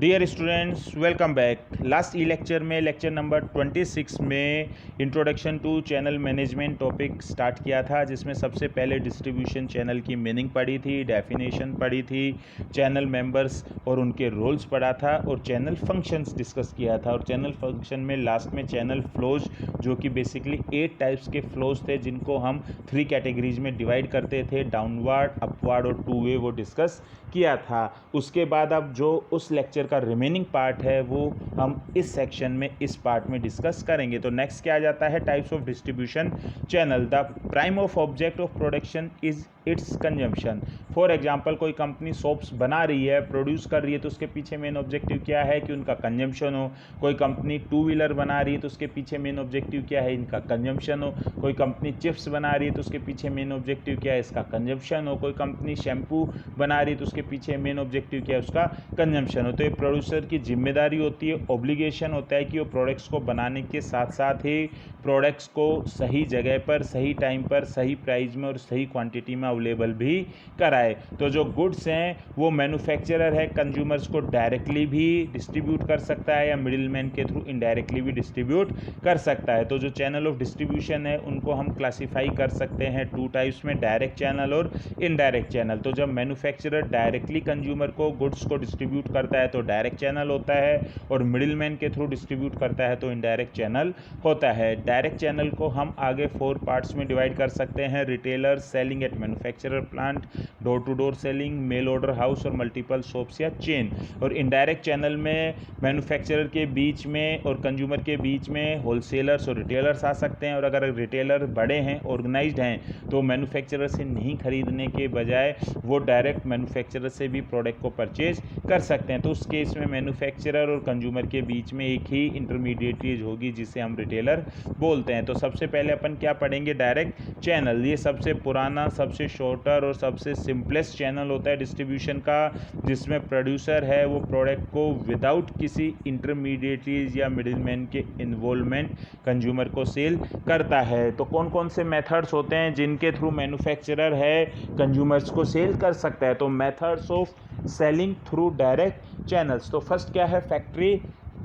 Dear students, welcome back. Last ई lecture में lecture number 26 में introduction to channel management topic start किया था, जिसमें सबसे पहले डिस्ट्रीब्यूशन चैनल की मीनिंग पढ़ी थी, डेफिनेशन पढ़ी थी, चैनल मेंबर्स और उनके रोल्स पढ़ा था और चैनल फंक्शंस डिस्कस किया था। और चैनल फंक्शन में लास्ट में चैनल फ्लोज, जो कि बेसिकली 8 टाइप्स के फ्लोज थे, जिनको हम 3 कैटेगरीज में डिवाइड करते थे, डाउनवर्ड, अपवर्ड और टू वे, वो डिस्कस किया था। उसके बाद अब जो उस लेक्चर का रिमेनिंग पार्ट है वो हम इस सेक्शन में, इस पार्ट में डिस्कस करेंगे। तो नेक्स्ट क्या आ जाता है, types of distribution channel. The prime of object of production is it's consumption. For example, कोई कंपनी सोप्स बना रही है, प्रोड्यूस कर रही है, तो उसके पीछे मेन ऑब्जेक्टिव क्या है कि उनका कंजम्पशन हो। कोई कंपनी टू व्हीलर बना रही है तो उसके पीछे मेन ऑब्जेक्टिव क्या है, इनका कंजम्पशन हो। कोई कंपनी चिप्स बना रही है तो उसके पीछे मेन ऑब्जेक्टिव क्या है, इसका कंजम्पशन हो। कोई कंपनी शैम्पू बना रही है तो उसके पीछे मेन ऑब्जेक्टिव क्या है, उसका कंजम्पशन हो। तो ये प्रोड्यूसर की जिम्मेदारी होती है, ऑब्लिगेशन होता है कि वो प्रोडक्ट्स को बनाने के साथ साथ ही प्रोडक्ट्स को सही जगह पर, सही टाइम पर, सही प्राइस में और सही क्वांटिटी में अवेलेबल भी कराए। तो जो गुड्स हैं वो मैन्युफैक्चरर है, कंज्यूमर्स को डायरेक्टली भी डिस्ट्रीब्यूट कर सकता है या मिडिलमैन के थ्रू इनडायरेक्टली भी डिस्ट्रीब्यूट कर सकता है। तो जो चैनल ऑफ डिस्ट्रीब्यूशन है उनको हम क्लासीफाई कर सकते हैं 2 टाइप्स में, डायरेक्ट चैनल और इनडायरेक्ट चैनल। तो जब मैन्युफैक्चरर डायरेक्टली कंज्यूमर को गुड्स को डिस्ट्रीब्यूट करता है तो डायरेक्ट चैनल होता है, और मिडिलमैन के थ्रू डिस्ट्रीब्यूट करता है तो इनडायरेक्ट चैनल होता है। डायरेक्ट चैनल को हम आगे 4 पार्ट्स में डिवाइड कर सकते हैं: retailer, selling at manufacturer plant, door to door selling, mail order house और मल्टीपल शॉप्स या चेन। और इनडायरेक्ट चैनल में मैन्युफैक्चरर के बीच में और कंज्यूमर के बीच में होलसेलर्स और रिटेलर्स आ सकते हैं। और अगर रिटेलर बड़े हैं, ऑर्गेनाइज्ड हैं, तो मैन्युफैक्चरर से नहीं खरीदने के बजाय वो डायरेक्ट मैन्युफैक्चरर से भी प्रोडक्ट को परचेज कर सकते हैं। तो उस केस में मैन्युफैक्चरर और कंज्यूमर के बीच में एक ही इंटरमीडिएटरीज होगी, जिसे हम रिटेलर बोलते हैं। तो सबसे पहले अपन क्या पढ़ेंगे, डायरेक्ट चैनल। ये सबसे पुराना, सबसे शॉर्टर और सबसे सिंपलेस्ट चैनल होता है डिस्ट्रीब्यूशन का, जिसमें प्रोड्यूसर है वो प्रोडक्ट को विदाउट किसी इंटरमीडिएटरीज या मिडिलमैन के इन्वॉल्वमेंट कंज्यूमर को सेल करता है। तो कौन कौन से मेथड्स होते हैं जिनके थ्रू मैन्युफैक्चरर है कंज्यूमर्स को सेल कर सकता है? तो methods of selling through direct channels. तो फर्स्ट क्या है, फैक्ट्री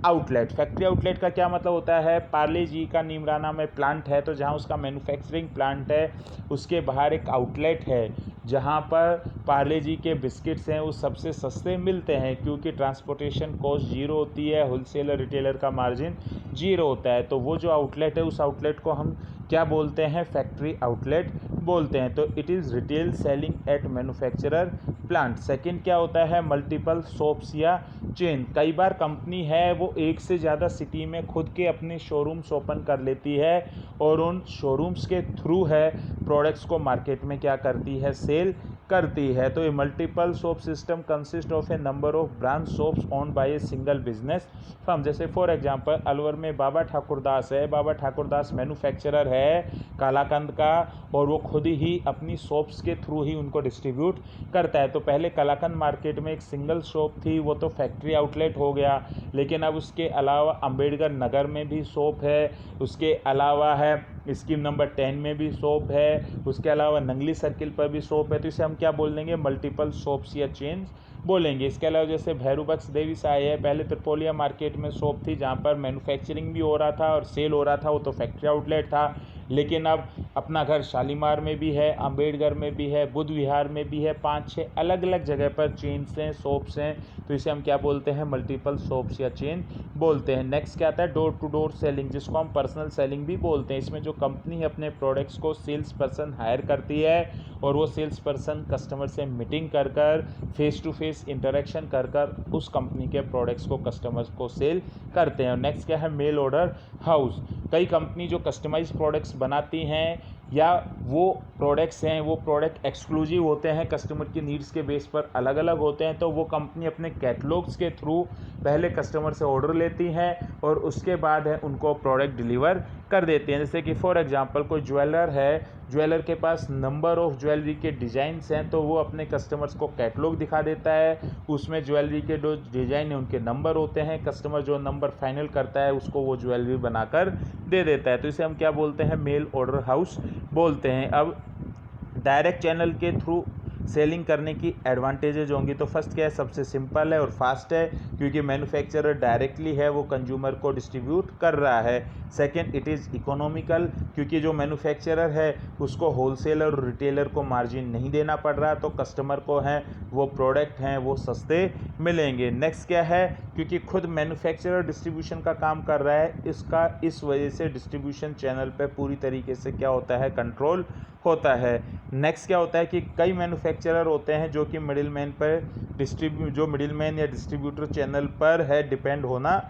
आउटलेट। फैक्ट्री आउटलेट का क्या मतलब होता है, पार्ले जी का नीमराना में प्लांट है, तो जहाँ उसका मैन्युफैक्चरिंग प्लांट है उसके बाहर एक आउटलेट है जहाँ पर पार्ले जी के बिस्किट्स हैं वो सबसे सस्ते मिलते हैं, क्योंकि ट्रांसपोर्टेशन कॉस्ट जीरो होती है, होलसेलर रिटेलर का मार्जिन जीरो होता है। तो वो जो आउटलेट है उस आउटलेट को हम क्या बोलते हैं, फैक्ट्री आउटलेट बोलते हैं। तो it is retail selling at manufacturer plant. Second क्या होता है, मल्टीपल शॉप्स या चेन। कई बार कंपनी है वो एक से ज़्यादा सिटी में खुद के अपने शोरूम्स ओपन कर लेती है और उन शोरूम्स के थ्रू है प्रोडक्ट्स को मार्केट में क्या करती है, सेल करती है। तो ये multiple shop system consist of A number of branch shops owned by a single business firm. जैसे फॉर एग्जांपल अलवर में बाबा ठाकुरदास है, बाबा ठाकुरदास मैन्युफैक्चरर है कालाकंद का, और वो खुद ही अपनी शॉप्स के थ्रू ही उनको डिस्ट्रीब्यूट करता है। तो पहले कालाकंद मार्केट में एक सिंगल शॉप थी, वो तो फैक्ट्री आउटलेट हो गया, लेकिन अब उसके अलावा अंबेडकर नगर में भी शॉप है, उसके अलावा है स्कीम नंबर 10 में भी शॉप है, उसके अलावा नंगली सर्किल पर भी शॉप है। तो इसे हम क्या बोल देंगे, मल्टीपल शॉप्स या चेन्स बोलेंगे। इसके अलावा जैसे भैरूबक्स देवी साई है, पहले त्रिपोलिया मार्केट में शॉप थी जहाँ पर मैन्युफैक्चरिंग भी हो रहा था और सेल हो रहा था, वो तो फैक्ट्री आउटलेट था। लेकिन अब अपना घर शालीमार में भी है, अंबेडकर में भी है, बुद्ध विहार में भी है, 5-6 अलग अलग जगह पर चेन्स हैं, शॉप्स हैं। तो इसे हम क्या बोलते हैं, मल्टीपल शॉप्स या चेन बोलते हैं। नेक्स्ट क्या आता है, डोर टू डोर सेलिंग, जिसको हम पर्सनल सेलिंग भी बोलते हैं। इसमें जो कंपनी अपने प्रोडक्ट्स को सेल्स पर्सन हायर करती है और वो सेल्स पर्सन कस्टमर से मीटिंग कर कर, फेस टू फेस इंटरेक्शन कर कर उस कंपनी के प्रोडक्ट्स को कस्टमर्स को सेल करते हैं। और नेक्स्ट क्या है, मेल ऑर्डर हाउस। कई कंपनी जो कस्टमाइज प्रोडक्ट्स बनाती हैं या वो प्रोडक्ट्स हैं वो प्रोडक्ट एक्सक्लूसिव होते हैं, कस्टमर की नीड्स के बेस पर अलग अलग होते हैं, तो वो कंपनी अपने कैटलॉग्स के थ्रू पहले कस्टमर से ऑर्डर लेती हैं और उसके बाद है उनको प्रोडक्ट डिलीवर कर देते हैं। जैसे कि फॉर एग्जांपल कोई ज्वेलर है, ज्वेलर के पास नंबर ऑफ़ ज्वेलरी के डिज़ाइंस हैं, तो वो अपने कस्टमर्स को कैटलॉग दिखा देता है, उसमें ज्वेलरी के जो डिज़ाइन है उनके नंबर होते हैं, कस्टमर जो नंबर फाइनल करता है उसको वो ज्वेलरी बनाकर दे देता है। तो इसे हम क्या बोलते हैं, मेल ऑर्डर हाउस बोलते हैं। अब डायरेक्ट चैनल के थ्रू सेलिंग करने की एडवांटेजेज होंगी। तो फर्स्ट क्या है, सबसे सिंपल है और फास्ट है, क्योंकि मैन्युफैक्चरर डायरेक्टली है वो कंज्यूमर को डिस्ट्रीब्यूट कर रहा है। सेकेंड, इट इज़ इकोनॉमिकल, क्योंकि जो मैन्युफैक्चरर है उसको होलसेलर और रिटेलर को मार्जिन नहीं देना पड़ रहा, तो कस्टमर को हैं वो प्रोडक्ट हैं वो सस्ते मिलेंगे। नेक्स्ट क्या है, क्योंकि खुद मैन्युफैक्चरर डिस्ट्रीब्यूशन का काम कर रहा है, इस वजह से डिस्ट्रीब्यूशन चैनल पे पूरी तरीके से क्या होता है, कंट्रोल होता है। नेक्स्ट क्या होता है कि कई मैन्युफैक्चरर होते हैं जो कि मिडिलमैन पर जो मिडिलमैन या डिस्ट्रीब्यूटर चैनल पर है डिपेंड होना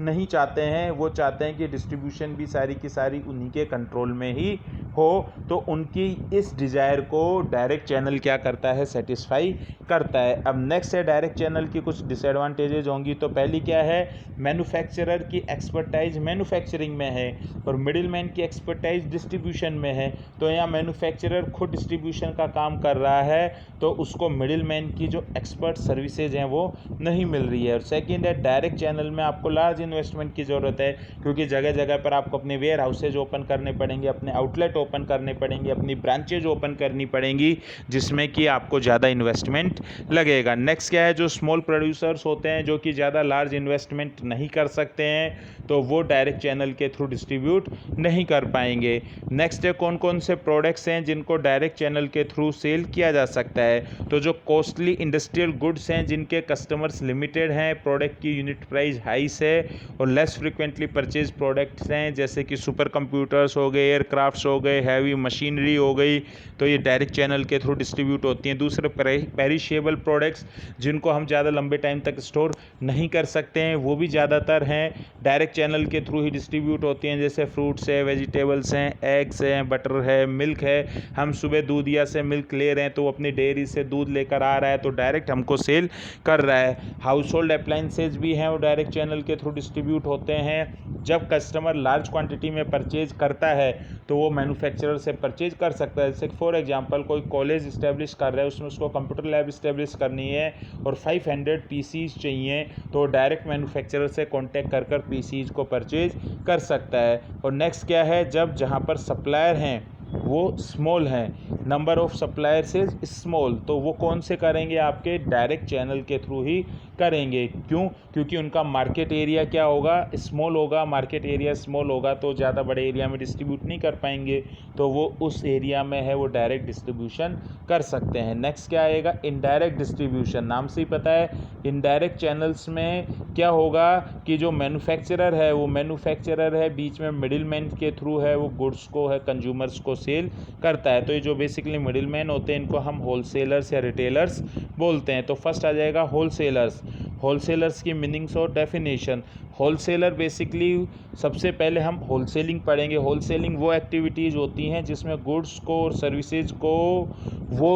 नहीं चाहते हैं, वो चाहते हैं कि डिस्ट्रीब्यूशन भी सारी की सारी उन्हीं के कंट्रोल में ही हो। तो उनकी इस डिज़ायर को डायरेक्ट चैनल क्या करता है, सेटिस्फाई करता है। अब नेक्स्ट है डायरेक्ट चैनल की कुछ डिसएडवांटेजेज होंगी। तो पहली क्या है, मैन्युफैक्चरर की एक्सपर्टाइज मैन्युफैक्चरिंग में है और मिडिलमैन की एक्सपर्टाइज डिस्ट्रीब्यूशन में है। तो यहाँ मैन्युफैक्चरर खुद डिस्ट्रीब्यूशन का काम कर रहा है तो उसको मिडिलमैन की जो एक्सपर्ट सर्विसेज हैं वो नहीं मिल रही है। और सेकेंड है, डायरेक्ट चैनल में आपको लार्ज इन्वेस्टमेंट की ज़रूरत है, क्योंकि जगह जगह पर आपको अपने वेयर हाउसेज ओपन करने पड़ेंगे, अपने आउटलेट ओपन करने पड़ेंगे, अपनी ब्रांचेज ओपन करनी पड़ेंगी, जिसमें कि आपको ज़्यादा इन्वेस्टमेंट लगेगा। नेक्स्ट क्या है, जो स्मॉल प्रोड्यूसर्स होते हैं जो कि ज़्यादा लार्ज इन्वेस्टमेंट नहीं कर सकते हैं, तो वो डायरेक्ट चैनल के थ्रू डिस्ट्रीब्यूट नहीं कर पाएंगे। नेक्स्ट है, कौन कौन से प्रोडक्ट्स हैं जिनको डायरेक्ट चैनल के थ्रू सेल किया जा सकता है। तो जो कॉस्टली इंडस्ट्रियल गुड्स हैं जिनके कस्टमर्स लिमिटेड हैं, प्रोडक्ट की यूनिट प्राइस हाई है और लेस फ्रिक्वेंटली परचेज प्रोडक्ट्स हैं, जैसे कि सुपर कंप्यूटर्स हो गए, एयरक्राफ्ट्स हो गए, हैवी मशीनरी हो गई, तो ये डायरेक्ट चैनल के थ्रू डिस्ट्रीब्यूट होती हैं। दूसरे पेरिशेबल प्रोडक्ट्स जिनको हम ज़्यादा लंबे टाइम तक स्टोर नहीं कर सकते हैं, वो भी ज़्यादातर हैं डायरेक्ट चैनल के थ्रू ही डिस्ट्रीब्यूट होती हैं, जैसे फ्रूट्स है, वेजिटेबल्स हैं, एग्स हैं, बटर है, मिल्क है। हम सुबह दूधिया से मिल्क ले रहे हैं तो वो अपनी डेयरी से दूध लेकर आ रहा है तो डायरेक्ट हमको सेल कर रहा है। हाउस होल्ड अप्लाइंसेज भी हैं वो डायरेक्ट चैनल के थ्रू डिस्ट्रीब्यूट होते हैं। जब कस्टमर लार्ज क्वांटिटी में परचेज करता है तो वो मैन्युफैक्चरर से परचेज कर सकता है। जैसे फॉर एग्जांपल कोई कॉलेज इस्टेब्लिश कर रहा है, उसमें उसको कंप्यूटर लैब इस्टेब्लिश करनी है और 500 पीसीज चाहिए, तो डायरेक्ट मैन्युफैक्चरर से कॉन्टैक्ट कर पीसीज को परचेज कर सकता है। और नेक्स्ट क्या है, जब जहाँ पर सप्लायर हैं वो स्मॉल हैं, number of suppliers is small, तो वो कौन से करेंगे, आपके डायरेक्ट चैनल के थ्रू ही करेंगे। क्यों, क्योंकि उनका मार्केट एरिया क्या होगा, स्मॉल होगा। मार्केट एरिया स्मॉल होगा तो ज़्यादा बड़े एरिया में डिस्ट्रीब्यूट नहीं कर पाएंगे, तो वो उस एरिया में है वो डायरेक्ट डिस्ट्रीब्यूशन कर सकते हैं। नेक्स्ट क्या आएगा, इनडायरेक्ट डिस्ट्रीब्यूशन। नाम से ही पता है इनडायरेक्ट चैनल्स में क्या होगा कि जो मैन्युफैक्चरर है वो मैन्युफैक्चरर है, बीच में मिडिलमैन के थ्रू है वो गुड्स को है कंज्यूमर्स को सेल करता है। तो ये जो बेसिकली मिडिलमैन होते हैं इनको हम होलसेलर्स या रिटेलर्स बोलते हैं। तो फर्स्ट आ जाएगा होलसेलर्स। होलसेलर्स की मीनिंग्स और डेफिनेशन। होलसेलर बेसिकली सबसे पहले हम होलसेलिंग पढ़ेंगे। होलसेलिंग वो एक्टिविटीज़ होती हैं जिसमें गुड्स को और सर्विसेज को वो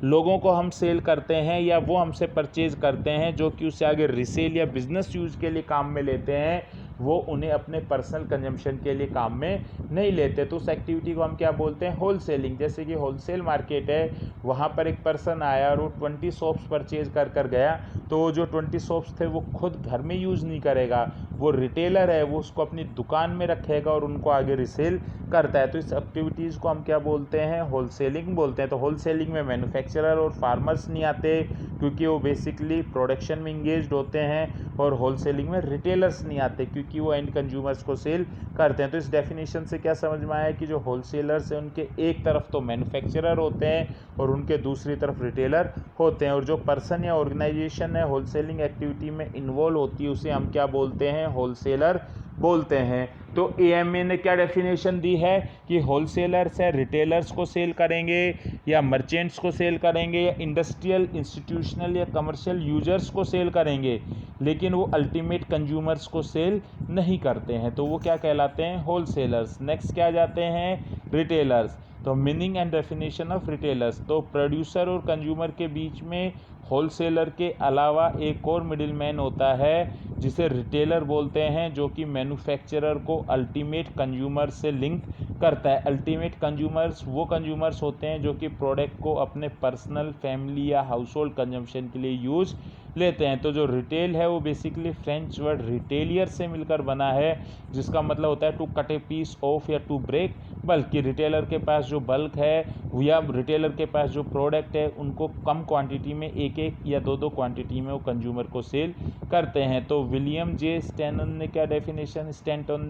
लोगों को हम सेल करते हैं या वो हमसे परचेज करते हैं, जो कि उससे आगे रिसेल या बिजनेस यूज़ के लिए काम में लेते हैं, वो उन्हें अपने पर्सनल कंजम्पशन के लिए काम में नहीं लेते। तो उस एक्टिविटी को हम क्या बोलते हैं, होलसेलिंग। जैसे कि होलसेल मार्केट है, वहाँ पर एक पर्सन आया और वो 20 शॉप्स परचेज कर गया, तो जो 20 शॉप्स थे वो खुद घर में यूज़ नहीं करेगा, वो रिटेलर है, वो उसको अपनी दुकान में रखेगा और उनको आगे रिसेल करता है। तो इस एक्टिविटीज़ को हम क्या बोलते हैं, होलसेलिंग बोलते हैं। तो होलसेलिंग में मैन्युफैक्चरर और फार्मर्स नहीं आते, क्योंकि वो बेसिकली प्रोडक्शन में इंगेज्ड होते हैं, और होलसेलिंग में रिटेलर्स नहीं आते क्योंकि वो एंड कंज्यूमर्स को सेल करते हैं। तो इस डेफिनेशन से क्या समझ में आया कि जो होलसेलर्स हैं उनके एक तरफ तो मैन्युफैक्चरर होते हैं और उनके दूसरी तरफ रिटेलर होते हैं, और जो पर्सन या ऑर्गेनाइजेशन है होलसेलिंग एक्टिविटी में इन्वॉल्व होती है उसे हम क्या बोलते हैं, होलसेलर बोलते हैं। तो एएमए ने क्या डेफिनेशन दी है कि होलसेलर्स है रिटेलर्स को सेल करेंगे या मर्चेंट्स को सेल करेंगे या इंडस्ट्रियल, इंस्टीट्यूशनल या कमर्शियल यूजर्स को सेल करेंगे, लेकिन वो अल्टीमेट कंज्यूमर्स को सेल नहीं करते हैं, तो वो क्या कहलाते हैं, होलसेलर्स। नेक्स्ट क्या जाते हैं, रिटेलर्स। तो meaning and definition of retailers. तो प्रोड्यूसर और कंज्यूमर के बीच में होलसेलर के अलावा एक और मिडिलमैन होता है जिसे रिटेलर बोलते हैं, जो कि मैन्युफैक्चरर को अल्टीमेट कंज्यूमर से लिंक करता है। अल्टीमेट कंज्यूमर्स वो कंज्यूमर्स होते हैं जो कि प्रोडक्ट को अपने पर्सनल, फैमिली या हाउस होल्ड कंजम्पशन के लिए यूज़ लेते हैं। तो जो रिटेल है वो बेसिकली फ्रेंच वर्ड रिटेलियर से मिलकर बना है, जिसका मतलब होता है to cut a piece off या टू ब्रेक बल्क कि रिटेलर के पास जो बल्क है या रिटेलर के पास जो प्रोडक्ट है उनको कम क्वांटिटी में, एक एक या दो दो क्वांटिटी में वो कंज्यूमर को सेल करते हैं। तो विलियम जे स्टैंटन ने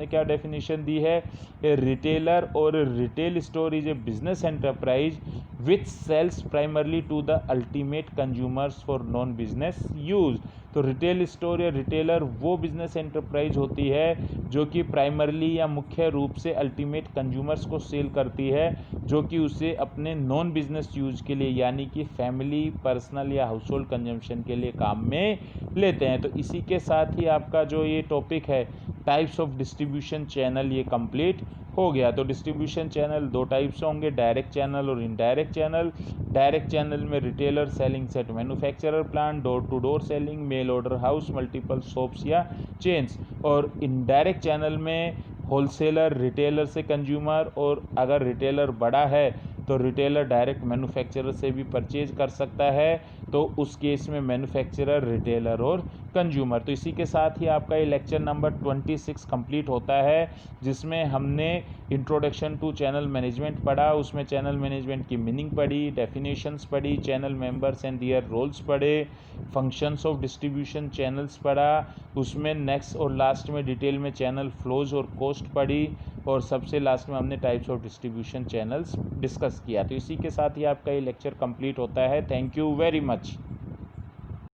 क्या डेफिनेशन दी है? ए रिटेलर और retail store is a business enterprise which sells primarily to the ultimate consumers for non business use. तो रिटेल स्टोर या रिटेलर वो बिजनेस एंटरप्राइज होती है जो कि प्राइमरली या मुख्य रूप से अल्टीमेट कंज्यूमर्स को सेल करती है, जो कि उसे अपने नॉन बिजनेस यूज के लिए यानी कि फैमिली, पर्सनल या हाउस होल्ड कंजम्पशन के लिए काम में लेते हैं। तो इसी के साथ ही आपका जो ये टॉपिक है टाइप्स ऑफ डिस्ट्रीब्यूशन चैनल, ये कंप्लीट हो गया। तो डिस्ट्रीब्यूशन चैनल दो टाइप्स होंगे, डायरेक्ट चैनल और इनडायरेक्ट चैनल। डायरेक्ट चैनल में retailer selling at manufacturer plant, door to door selling, mail order house, multiple shops या चेन्स। और इनडायरेक्ट चैनल में होलसेलर रिटेलर से कंज्यूमर, और अगर रिटेलर बड़ा है तो रिटेलर डायरेक्ट मैन्युफैक्चरर से भी परचेज कर सकता है, तो उस केस में मैन्युफैक्चरर, रिटेलर और कंज्यूमर। तो इसी के साथ ही आपका ये लेक्चर नंबर 26 कंप्लीट होता है, जिसमें हमने इंट्रोडक्शन टू चैनल मैनेजमेंट पढ़ा, उसमें चैनल मैनेजमेंट की मीनिंग पढ़ी, डेफिनेशंस पढ़ी, channel members and their roles पढ़े, फंक्शंस ऑफ डिस्ट्रीब्यूशन चैनल्स पढ़ा, उसमें नेक्स्ट और लास्ट में डिटेल में चैनल फ्लोज और कॉस्ट पढ़ी, और सबसे लास्ट में हमने types of distribution channels discuss किया। तो इसी के साथ ही आपका ये लेक्चर कंप्लीट होता है। Thank you very much.